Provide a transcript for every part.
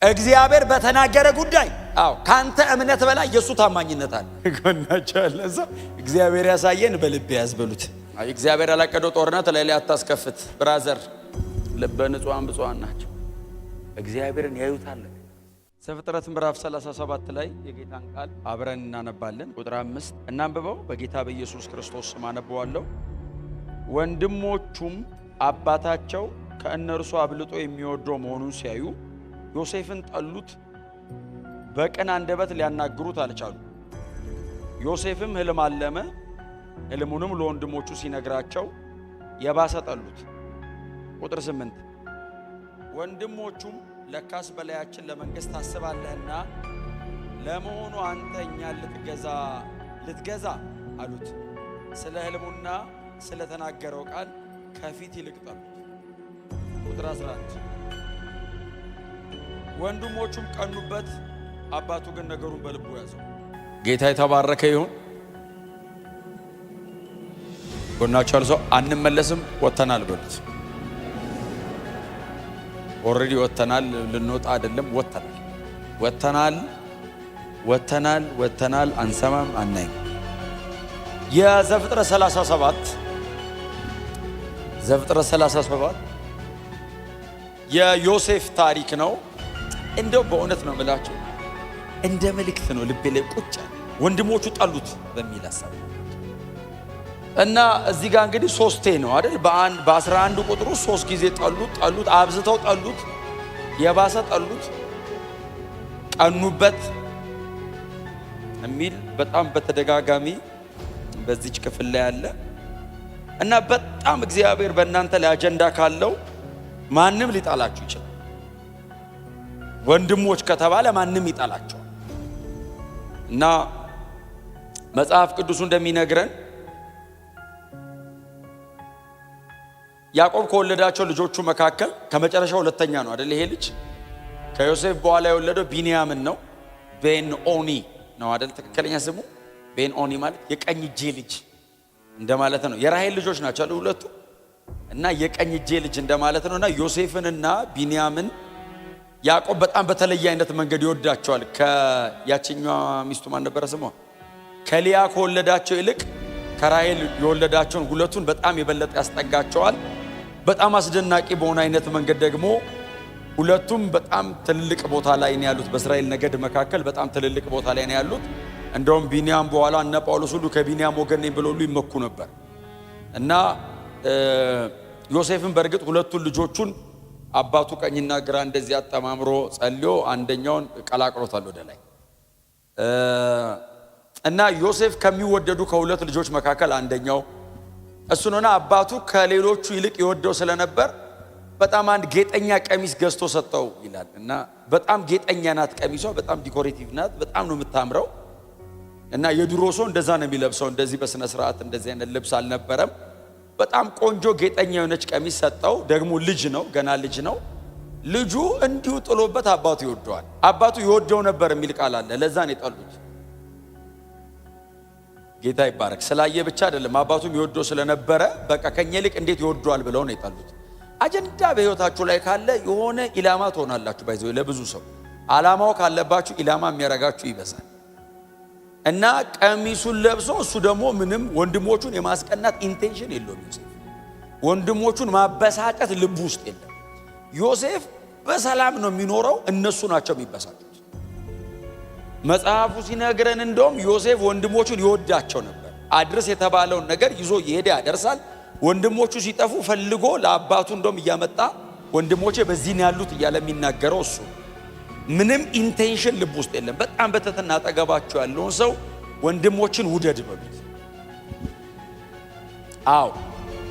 እግዚአብሔር በተናገረ ጉዳይ ካንተ እምነት በላይ ኢየሱስ ታማኝነት አለ። ጎናቻለዛ እግዚአብሔር ያሳየን በልብ ያዝበሉት። እግዚአብሔር ያላቀደው ጦርነት ላይ አታስከፍት ብራዘር። ልበ ንጹሃን ብፁዓን ናቸው እግዚአብሔርን ያዩታል። ዘፍጥረት ምዕራፍ 37 ላይ የጌታን ቃል አብረን እናነባለን። ቁጥር 5 እናንብበው። በጌታ በኢየሱስ ክርስቶስ ስም አነበዋለሁ። ወንድሞቹም አባታቸው ከእነርሱ አብልጦ የሚወደው መሆኑን ሲያዩ ዮሴፍን ጠሉት፣ በቅን አንደበት ሊያናግሩት አልቻሉ። ዮሴፍም ሕልም አለመ፣ ሕልሙንም ለወንድሞቹ ሲነግራቸው የባሰ ጠሉት። ቁጥር 8 ወንድሞቹም ለካስ በላያችን ለመንግሥት ታስባለህና ለመሆኑ አንተ እኛን ልትገዛ አሉት። ስለ ሕልሙና ስለ ተናገረው ቃል ከፊት ይልቅ ጠሉት። ቁጥር 11 ወንድሞቹም ቀኑበት፣ አባቱ ግን ነገሩን በልቡ ያዘው። ጌታ የተባረከ ይሁን። ጎናቸው አልሰው አንመለስም ወተናል በሉት። ኦሬዲ ወተናል፣ ልንወጣ አይደለም። ወተናል። አንሰማም፣ አናይም። የዘፍጥረት 37 የዮሴፍ ታሪክ ነው። እንደው በእውነት ነው የምላችሁ እንደ መልእክት ነው ልቤ ላይ ቁጭ። ወንድሞቹ ጠሉት በሚል ሐሳብ እና እዚህ ጋር እንግዲህ ሶስቴ ነው አይደል? በ11 ቁጥሩ 3 ጊዜ ጠሉት፣ አብዝተው ጠሉት፣ የባሰ ጠሉት፣ ቀኑበት የሚል በጣም በተደጋጋሚ በዚች ክፍል ላይ ያለ እና በጣም እግዚአብሔር በእናንተ ላይ አጀንዳ ካለው ማንም ሊጣላችሁ ይችላል። ወንድሞች ከተባለ ማንም ይጣላቸዋል። እና መጽሐፍ ቅዱሱ እንደሚነግረን ያዕቆብ ከወለዳቸው ልጆቹ መካከል ከመጨረሻው ሁለተኛ ነው አይደል? ይሄ ልጅ ከዮሴፍ በኋላ የወለደው ቢንያምን ነው። ቤንኦኒ ነው አይደል? ትክክለኛ ስሙ ቤንኦኒ ማለት የቀኝ እጄ ልጅ እንደማለት ነው። የራሔል ልጆች ናቸው አይደል ሁለቱ? እና የቀኝ እጄ ልጅ እንደማለት ነው። እና ዮሴፍንና ቢንያምን ያዕቆብ በጣም በተለየ አይነት መንገድ ይወዳቸዋል። ከያችኛዋ ሚስቱ ማን ነበረ ስሟ? ከሊያ ከወለዳቸው ይልቅ ከራሔል የወለዳቸውን ሁለቱን በጣም የበለጠ ያስጠጋቸዋል። በጣም አስደናቂ በሆነ አይነት መንገድ ደግሞ ሁለቱም በጣም ትልልቅ ቦታ ላይ ነው ያሉት። በእስራኤል ነገድ መካከል በጣም ትልልቅ ቦታ ላይ ነው ያሉት። እንደውም ቢንያም በኋላ እነ ጳውሎስ ሁሉ ከቢንያም ወገን ነኝ ብለው ሁሉ ይመኩ ነበር። እና ዮሴፍን በእርግጥ ሁለቱን ልጆቹን አባቱ ቀኝና ግራ እንደዚህ አጠማምሮ ጸልዮ አንደኛውን ቀላቅሎታል ወደ ላይ። እና ዮሴፍ ከሚወደዱ ከሁለት ልጆች መካከል አንደኛው እሱ ነውና አባቱ ከሌሎቹ ይልቅ ይወደው ስለነበር በጣም አንድ ጌጠኛ ቀሚስ ገዝቶ ሰጠው ይላል። እና በጣም ጌጠኛ ናት ቀሚሷ፣ በጣም ዲኮሬቲቭ ናት፣ በጣም ነው የምታምረው። እና የድሮ ሰው እንደዛ ነው የሚለብሰው፣ እንደዚህ በስነ ስርዓት እንደዚህ አይነት ልብስ አልነበረም። በጣም ቆንጆ ጌጠኛ የሆነች ቀሚስ ሰጠው። ደግሞ ልጅ ነው፣ ገና ልጅ ነው። ልጁ እንዲሁ ጥሎበት አባቱ ይወደዋል። አባቱ ይወደው ነበር የሚል ቃል አለ። ለዛ ነው የጠሉት። ጌታ ይባረክ። ስላየ ብቻ አይደለም፣ አባቱም ይወደው ስለነበረ በቃ ከኛ ይልቅ እንዴት ይወደዋል ብለው ነው የጠሉት። አጀንዳ በህይወታችሁ ላይ ካለ የሆነ ኢላማ ትሆናላችሁ። ባይዘው ለብዙ ሰው አላማው ካለባችሁ ኢላማ የሚያረጋችሁ ይበዛል። እና ቀሚሱን ለብሶ እሱ ደግሞ ምንም ወንድሞቹን የማስቀናት ኢንቴንሽን የለውም። ዮሴፍ ወንድሞቹን ማበሳጨት ልቡ ውስጥ የለም። ዮሴፍ በሰላም ነው የሚኖረው፣ እነሱ ናቸው የሚበሳጩት። መጽሐፉ ሲነግረን እንደውም ዮሴፍ ወንድሞቹን ይወዳቸው ነበር። አድርስ የተባለውን ነገር ይዞ ይሄድ ያደርሳል። ወንድሞቹ ሲጠፉ ፈልጎ ለአባቱ እንደውም እያመጣ ወንድሞቼ በዚህ ነው ያሉት እያለ የሚናገረው እሱ። ምንም ኢንቴንሽን ልብ ውስጥ የለም። በጣም በተተና አጠገባቸው ያለውን ሰው ወንድሞችን ውደድ በሉት።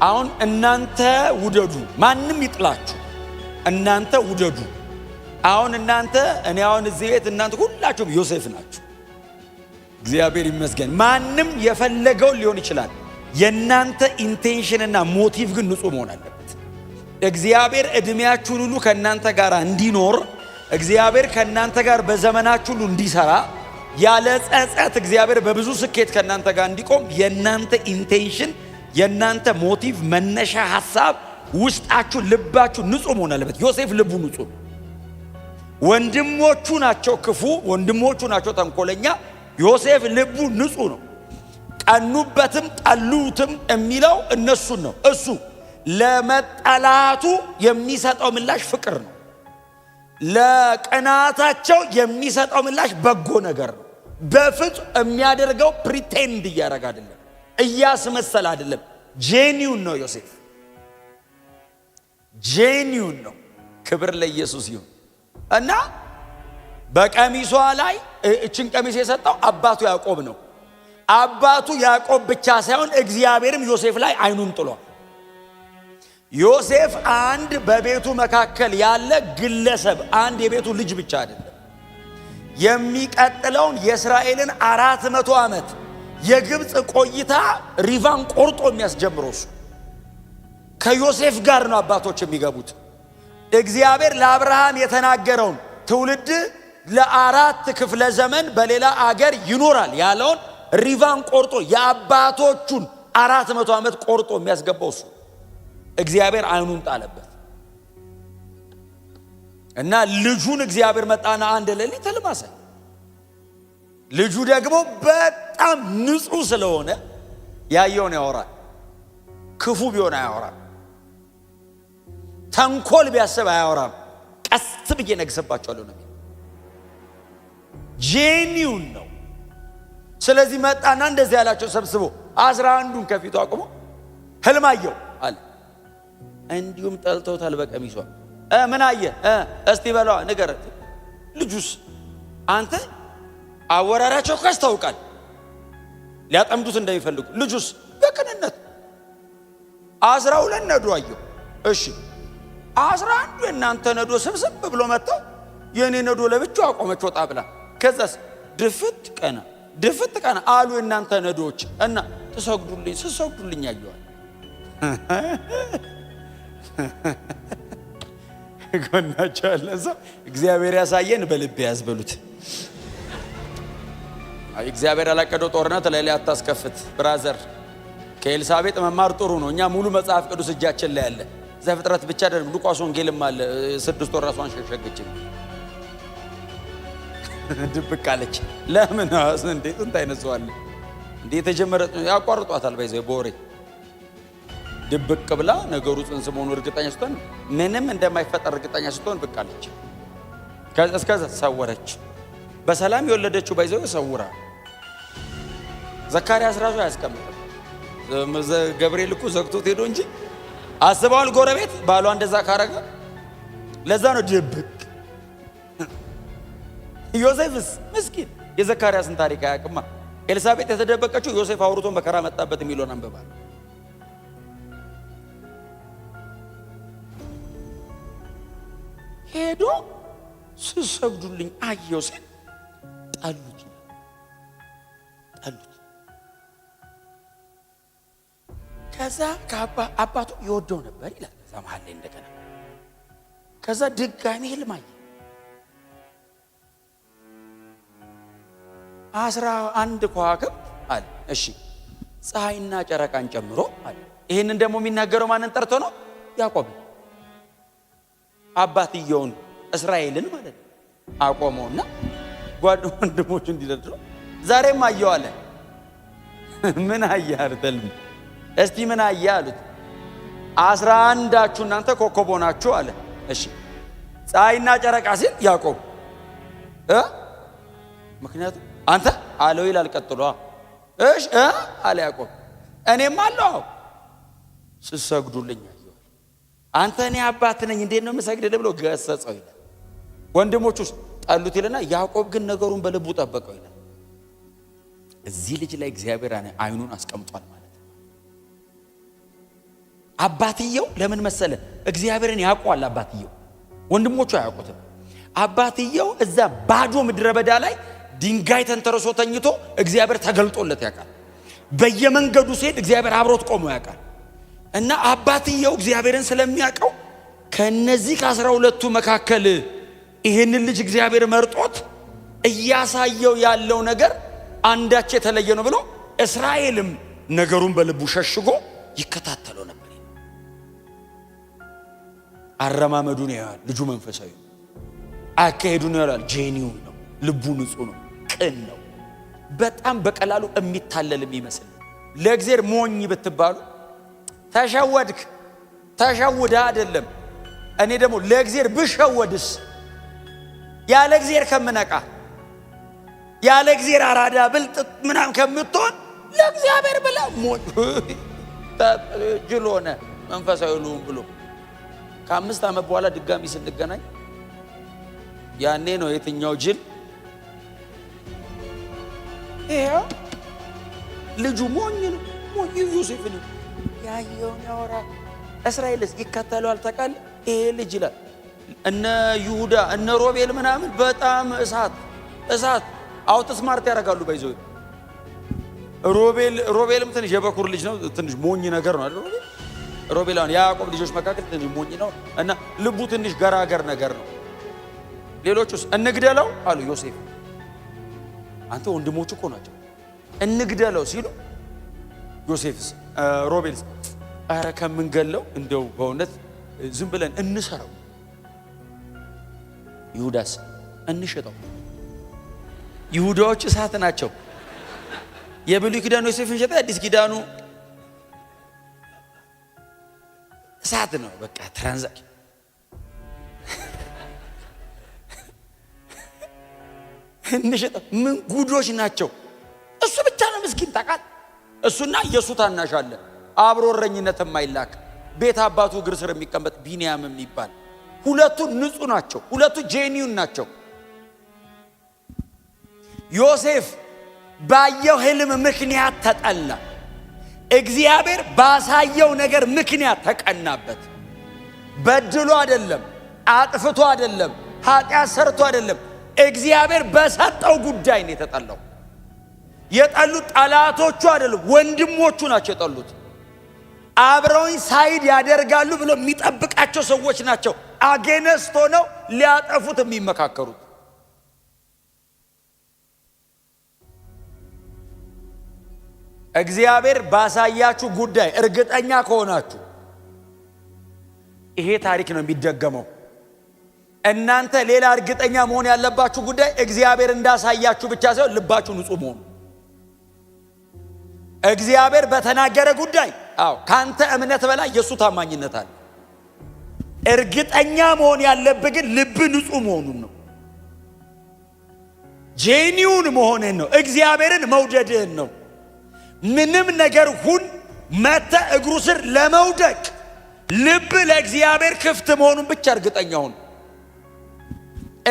አሁን እናንተ ውደዱ፣ ማንም ይጥላችሁ፣ እናንተ ውደዱ። አሁን እናንተ እኔ አሁን እዚህ ቤት እናንተ ሁላችሁም ዮሴፍ ናችሁ። እግዚአብሔር ይመስገን። ማንም የፈለገውን ሊሆን ይችላል። የእናንተ ኢንቴንሽንና ሞቲቭ ግን ንጹህ መሆን አለበት። እግዚአብሔር እድሜያችሁን ሁሉ ከእናንተ ጋር እንዲኖር፣ እግዚአብሔር ከእናንተ ጋር በዘመናችሁ ሁሉ እንዲሰራ፣ ያለ ጸጸት እግዚአብሔር በብዙ ስኬት ከእናንተ ጋር እንዲቆም የእናንተ ኢንቴንሽን፣ የእናንተ ሞቲቭ፣ መነሻ ሐሳብ፣ ውስጣችሁ፣ ልባችሁ ንጹህ መሆን አለበት። ዮሴፍ ልቡ ንጹህ። ወንድሞቹ ናቸው ክፉ፣ ወንድሞቹ ናቸው ተንኮለኛ። ዮሴፍ ልቡ ንጹህ ነው። ቀኑበትም ጠሉትም የሚለው እነሱን ነው። እሱ ለመጠላቱ የሚሰጠው ምላሽ ፍቅር ነው። ለቅናታቸው የሚሰጠው ምላሽ በጎ ነገር ነው። በፍጹም የሚያደርገው ፕሪቴንድ እያደረገ አይደለም፣ እያስመሰል አይደለም። ጄኒውን ነው ዮሴፍ፣ ጄኒውን ነው። ክብር ለኢየሱስ ይሁን። እና በቀሚሷ ላይ እችን ቀሚስ የሰጠው አባቱ ያዕቆብ ነው። አባቱ ያዕቆብ ብቻ ሳይሆን እግዚአብሔርም ዮሴፍ ላይ አይኑን ጥሏል። ዮሴፍ አንድ በቤቱ መካከል ያለ ግለሰብ፣ አንድ የቤቱ ልጅ ብቻ አይደለም። የሚቀጥለውን የእስራኤልን 400 ዓመት የግብፅ ቆይታ ሪቫን ቆርጦ የሚያስጀምረው እሱ። ከዮሴፍ ጋር ነው አባቶች የሚገቡት። እግዚአብሔር ለአብርሃም የተናገረውን ትውልድ ለ4 ክፍለ ዘመን በሌላ አገር ይኖራል ያለውን ሪቫን ቆርጦ የአባቶቹን 400 ዓመት ቆርጦ የሚያስገባው እሱ። እግዚአብሔር አይኑን ጣለበት እና ልጁን እግዚአብሔር መጣና አንድ ሌሊት ሕልም አሳየ። ልጁ ደግሞ በጣም ንጹህ ስለሆነ ያየውን ያወራል። ክፉ ቢሆን አያወራም። ተንኮል ቢያስብ አያወራም። ቀስ ብዬ ነግሰባቸዋለሁ ነው። ጄኒውን ነው። ስለዚህ መጣና እንደዚህ ያላቸው ሰብስቦ 11ዱን ከፊቱ አቁሞ ሕልም አየሁ አለ። እንዲሁም ጠልተውታል በቀሚሷ። ምን አየ? እስቲ በለዋ ንገር። ልጁስ አንተ አወራራቸው እኮ ያስታውቃል ሊያጠምዱት እንደሚፈልጉ። ልጁስ በቅንነት 12 ነዶ አየሁ። እሺ 11ዱ የእናንተ ነዶ ስብስብ ብሎ መጥተው የእኔ ነዶ ለብቻው አቆመች ወጣ ብላ። ከዛስ ድፍት ቀና አሉ የእናንተ ነዶዎች እና ትሰግዱልኝ አየዋል። ጎናቸው ያለ ሰው እግዚአብሔር ያሳየን በልብ ያዝበሉት። እግዚአብሔር ያላቀደው ጦርነት ላይ አታስከፍት። ብራዘር ከኤልሳቤጥ መማር ጥሩ ነው። እኛ ሙሉ መጽሐፍ ቅዱስ እጃችን ላይ አለ። ዘፍጥረት ብቻ አይደለም፣ ሉቃስ ወንጌልም አለ። 6 ወር ራሷን ሸሸገች፣ ድብቅ አለች። ለምን እንዴ? ጥንት አይነሷል እንዴ? የተጀመረ ያቋርጧታል። ባይዘው በወሬ ድብቅ ብላ ነገሩ ጽንስ መሆኑ እርግጠኛ ስትሆን፣ ምንም እንደማይፈጠር እርግጠኛ ስትሆን ብቅ አለች። እስከዛ ሰወረች። በሰላም የወለደችው ባይዘው ሰውራ። ዘካርያስ ራሱ አያስቀምጥም። ገብርኤል እኮ ዘግቶት ሄዶ እንጂ አስበዋል። ጎረቤት ባሏ እንደዛ ካረገ ለዛ ነው ድብቅ። ዮሴፍስ ምስኪን የዘካርያስን ታሪክ አያውቅማ። ኤልሳቤጥ የተደበቀችው ዮሴፍ አውርቶ መከራ መጣበት የሚለውን አንብባል። ሄዶ ስሰግዱልኝ አየሁ ሲል ጠሉት። ከዛ አባቱ ይወደው ነበር ይላል። ከዛ መሀል ላይ እንደገና ከዛ ድጋሚ ሕልም አየ። 11 ከዋክብት አለ። እሺ ፀሐይና ጨረቃን ጨምሮ አለ። ይህንን ደግሞ የሚናገረው ማንን ጠርቶ ነው? ያዕቆብ አባትየውን እስራኤልን ማለት ነው። አቆመውና ወንድሞቹ እንዲደርድሩ ዛሬም አየው አለ። ምን አየህ አርተልም? እስቲ ምን አየህ አሉት። 11ዳችሁ እናንተ ኮከብ ሆናችሁ አለ። እሺ ፀሐይና ጨረቃ ሲል ያዕቆብ ምክንያቱም አንተ አለው ይላል። ቀጥሎ እሺ አለ ያዕቆብ እኔም አለው ስሰግዱልኝ አየሁ። አንተ እኔ አባት ነኝ እንዴት ነው የምሰግድልህ ብሎ ገሰጸው ይላል። ወንድሞቹስ ጠሉት ይልና ያዕቆብ ግን ነገሩን በልቡ ጠበቀው ይላል። እዚህ ልጅ ላይ እግዚአብሔር አይኑን አስቀምጧል ማለት ነው። አባትየው ለምን መሰለ? እግዚአብሔርን ያውቀዋል አባትየው፣ ወንድሞቹ አያውቁትም። አባትየው እዛ ባዶ ምድረ በዳ ላይ ድንጋይ ተንተርሶ ተኝቶ እግዚአብሔር ተገልጦለት ያውቃል። በየመንገዱ ሲሄድ እግዚአብሔር አብሮት ቆሞ ያውቃል። እና አባትየው እግዚአብሔርን ስለሚያውቀው ከነዚህ ከ12ቱ መካከል ይህንን ልጅ እግዚአብሔር መርጦት እያሳየው ያለው ነገር አንዳች የተለየ ነው ብሎ እስራኤልም ነገሩን በልቡ ሸሽጎ ይከታተለው ነበር። አረማመዱን ያያል። ልጁ መንፈሳዊ አካሄዱን ያላል ጄኒውን ነው። ልቡ ንጹህ ነው፣ ቅን ነው። በጣም በቀላሉ የሚታለል የሚመስል ለእግዚአብሔር ሞኝ ብትባሉ ተሸወድክ ተሸውዳ አይደለም። እኔ ደግሞ ለእግዚአብሔር ብሸወድስ ያለ እግዚአብሔር ከምነቃ ያለ እግዚአብሔር አራዳ ብልጥ ምናምን ከምትሆን ለእግዚአብሔር ብላ ሞኝ ጅል ሆነ መንፈሳዊ ልሁን ብሎ ከ5 ዓመት በኋላ ድጋሚ ስንገናኝ ያኔ ነው የትኛው ጅል ይሄው ልጁ ሞኝ ነው። ሞኝ ዮሴፍ ነው ያየውን ያወራል። እስራኤልስ ይከተለዋል ታውቃለህ? ይሄ ልጅ ይላል እነ ይሁዳ እነ ሮቤል ምናምን በጣም እሳት አውት ስማርት ያደርጋሉ። ባይዘው ሮቤልም ትንሽ የበኩር ልጅ ነው፣ ትንሽ ሞኝ ነገር ነው አይደል? ሮቤል አሁን ያዕቆብ ልጆች መካከል ትንሽ ሞኝ ነው እና ልቡ ትንሽ ገራገር ነገር ነው። ሌሎቹስ እንግደለው አሉ። ዮሴፍ አንተ ወንድሞቹ እኮ ናቸው እንግደለው ሲሉ ዮሴፍስ ሮቤልስ አረ ከምንገለው እንደው በእውነት ዝም ብለን እንሰራው። ይሁዳስ እንሸጠው። ይሁዳዎች እሳት ናቸው። የብሉይ ኪዳኑ ዮሴፍን ሸጠ፣ አዲስ ኪዳኑ እሳት ነው። በቃ ትራንዛክሽን እንሸጠው። ምን ጉዶች ናቸው። እሱ ብቻ ነው ምስኪን ታውቃለህ። እሱና የሱ ታናሽ አለ አብሮ እረኝነት የማይላክ ቤት አባቱ እግር ስር የሚቀመጥ ቢንያም የሚባል ሁለቱ ንጹህ ናቸው። ሁለቱ ጄኒውን ናቸው። ዮሴፍ ባየው ህልም ምክንያት ተጠላ። እግዚአብሔር ባሳየው ነገር ምክንያት ተቀናበት። በድሎ አይደለም፣ አጥፍቶ አይደለም፣ ኃጢአት ሰርቶ አይደለም። እግዚአብሔር በሰጠው ጉዳይ ነው የተጠላው። የጠሉት ጠላቶቹ አይደሉም፣ ወንድሞቹ ናቸው የጠሉት። አብረውኝ ሳይድ ያደርጋሉ ብሎ የሚጠብቃቸው ሰዎች ናቸው አጌነስት ሆነው ሊያጠፉት የሚመካከሩት። እግዚአብሔር ባሳያችሁ ጉዳይ እርግጠኛ ከሆናችሁ ይሄ ታሪክ ነው የሚደገመው። እናንተ ሌላ እርግጠኛ መሆን ያለባችሁ ጉዳይ እግዚአብሔር እንዳሳያችሁ ብቻ ሳይሆን ልባችሁ ንጹህ መሆኑ። እግዚአብሔር በተናገረ ጉዳይ ካንተ እምነት በላይ የሱ ታማኝነት አለ። እርግጠኛ መሆን ያለብህ ግን ልብ ንጹህ መሆኑን ነው። ጄኒውን መሆንህን ነው። እግዚአብሔርን መውደድህን ነው። ምንም ነገር ሁን መተ እግሩ ስር ለመውደቅ ልብ ለእግዚአብሔር ክፍት መሆኑን ብቻ እርግጠኛ ሁን።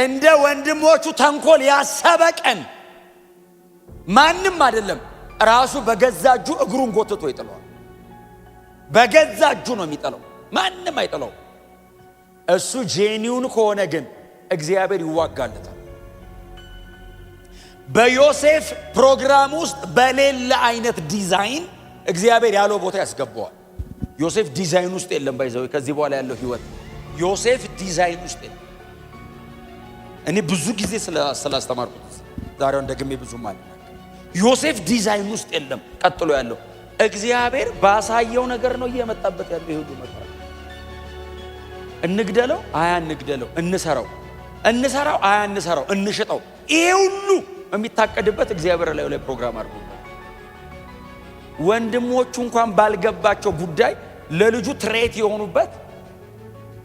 እንደ ወንድሞቹ ተንኮል ያሰበ ቀን ማንም አይደለም ራሱ በገዛ እጁ እግሩን ጎትቶ ይጥለዋል። በገዛ እጁ ነው የሚጥለው፣ ማንም አይጥለው። እሱ ጄኒውን ከሆነ ግን እግዚአብሔር ይዋጋለታል። በዮሴፍ ፕሮግራም ውስጥ በሌላ አይነት ዲዛይን እግዚአብሔር ያለው ቦታ ያስገባዋል። ዮሴፍ ዲዛይን ውስጥ የለም። ባይዘው ከዚህ በኋላ ያለው ህይወት ዮሴፍ ዲዛይን ውስጥ የለም። እኔ ብዙ ጊዜ ስላስተማርኩት ዛሬውን ደግሜ ብዙ ማለት ዮሴፍ ዲዛይን ውስጥ የለም። ቀጥሎ ያለው እግዚአብሔር ባሳየው ነገር ነው እየመጣበት ያለው ይሁዱ መከራ። እንግደለው አያ እንግደለው፣ እንሰራው አያ እንሰራው፣ እንሽጠው። ይሄ ሁሉ የሚታቀድበት እግዚአብሔር ላይ ፕሮግራም አድርጎ ወንድሞቹ እንኳን ባልገባቸው ጉዳይ ለልጁ ትሬት የሆኑበት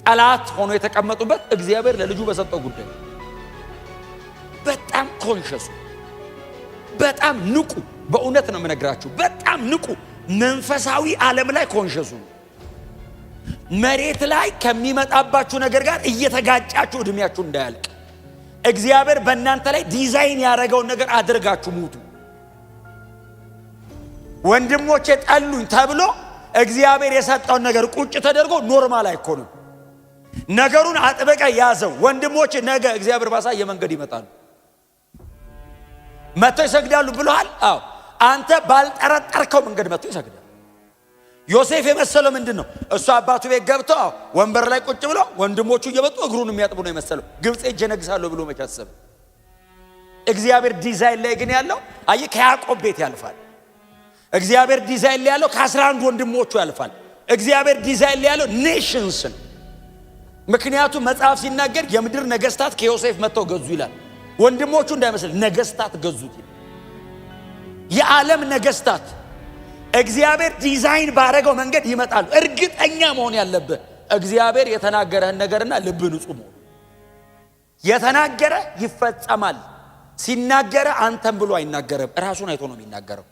ጠላት ሆኖ የተቀመጡበት እግዚአብሔር ለልጁ በሰጠው ጉዳይ በጣም ኮንሸስ፣ በጣም ንቁ። በእውነት ነው የምነግራችሁ፣ በጣም ንቁ። መንፈሳዊ ዓለም ላይ ኮንሸሱ ነው። መሬት ላይ ከሚመጣባችሁ ነገር ጋር እየተጋጫችሁ እድሜያችሁ እንዳያልቅ እግዚአብሔር በእናንተ ላይ ዲዛይን ያደረገውን ነገር አድርጋችሁ ሙቱ። ወንድሞቼ ጠሉኝ ተብሎ እግዚአብሔር የሰጠውን ነገር ቁጭ ተደርጎ ኖርማል አይኮንም። ነገሩን አጥበቀ ያዘው። ወንድሞቼ ነገ እግዚአብሔር ባሳየ መንገድ ይመጣሉ፣ መጥተው ይሰግዳሉ ብለዋል። አዎ አንተ ባልጠረጠርከው መንገድ መጥተው ይሰግዳሉ። ዮሴፍ የመሰለው ምንድን ነው? እሱ አባቱ ቤት ገብቶ ወንበር ላይ ቁጭ ብሎ ወንድሞቹ እየመጡ እግሩን የሚያጥቡ ነው የመሰለው። ግብፅ ሄጄ ነግሳለሁ ብሎ መች አሰበ? እግዚአብሔር ዲዛይን ላይ ግን ያለው አየህ ከያዕቆብ ቤት ያልፋል። እግዚአብሔር ዲዛይን ላይ ያለው ከ11 ወንድሞቹ ያልፋል። እግዚአብሔር ዲዛይን ላይ ያለው ኔሽንስን ምክንያቱም መጽሐፍ ሲናገር የምድር ነገስታት ከዮሴፍ መጥተው ገዙ ይላል። ወንድሞቹ እንዳይመስል ነገስታት ገዙት። የዓለም ነገስታት እግዚአብሔር ዲዛይን ባረገው መንገድ ይመጣሉ። እርግጠኛ መሆን ያለብህ እግዚአብሔር የተናገረህን ነገርና ልብ ንጹህ መሆን። የተናገረ ይፈጸማል። ሲናገረ አንተም ብሎ አይናገርም፣ ራሱን አይቶ ነው የሚናገረው።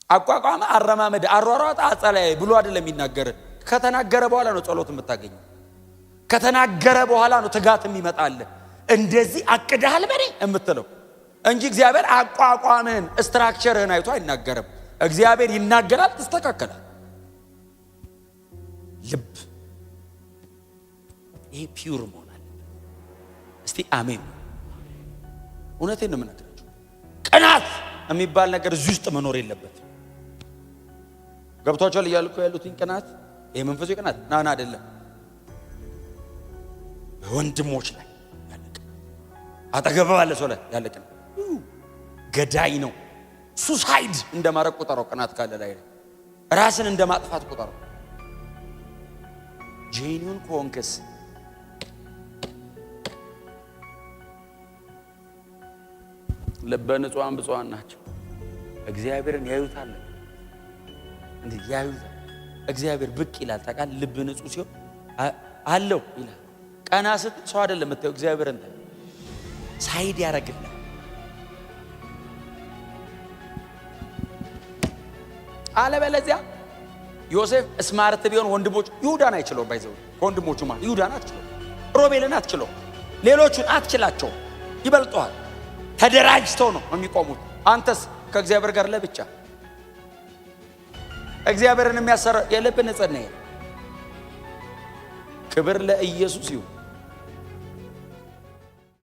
አቋቋመ፣ አረማመድ፣ አሯሯጥ፣ አጸላይ ብሎ አይደለም የሚናገር። ከተናገረ በኋላ ነው ጸሎት የምታገኘው። ከተናገረ በኋላ ነው ትጋት የሚመጣል። እንደዚህ አቅደሃል በኔ የምትለው እንጂ እግዚአብሔር አቋቋምህን ስትራክቸርህን አይቶ አይናገርም። እግዚአብሔር ይናገራል፣ ተስተካከላል። ልብ ይሄ ፒውር መሆን አለ። እስቲ አሜን። እውነቴን ነው የምነግራችሁ። ቅናት የሚባል ነገር እዚህ ውስጥ መኖር የለበትም። ገብቷችኋል እያልኩ ያሉትኝ ቅናት፣ ይሄ መንፈሳዊ ቅናት ናና አይደለም። በወንድሞች ላይ ያለ ቅናት፣ አጠገብ ባለ ሰው ላይ ያለ ቅናት ገዳይ ነው። ሱሳይድ እንደማረግ ቁጠረው። ቅናት ካለ ላይ ራስን እንደማጥፋት ቁጠረው። ጄኒውን ከሆንክስ ልበ ንጹሐን ብፁዓን ናቸው እግዚአብሔርን ያዩታል። እንዴ ያዩታል። እግዚአብሔር ብቅ ይላል። ታውቃለህ፣ ልብ ንጹህ ሲሆን አለው ይላል። ቀና ስትል ሰው አይደለም የምታየው፣ እግዚአብሔርን ሳይድ ያደርግልህ። አለበለዚያ ዮሴፍ ስማርት ቢሆን ወንድሞቹ ይሁዳን አይችለውም። ባይዘው ከወንድሞቹ ማለት ይሁዳን አትችለው፣ ሮቤልን አትችለው፣ ሌሎቹን አትችላቸው። ይበልጠዋል። ተደራጅተው ነው የሚቆሙት። አንተስ ከእግዚአብሔር ጋር ለብቻ እግዚአብሔርን የሚያሰራ የልብ ንጽህና። ክብር ለኢየሱስ ይሁን።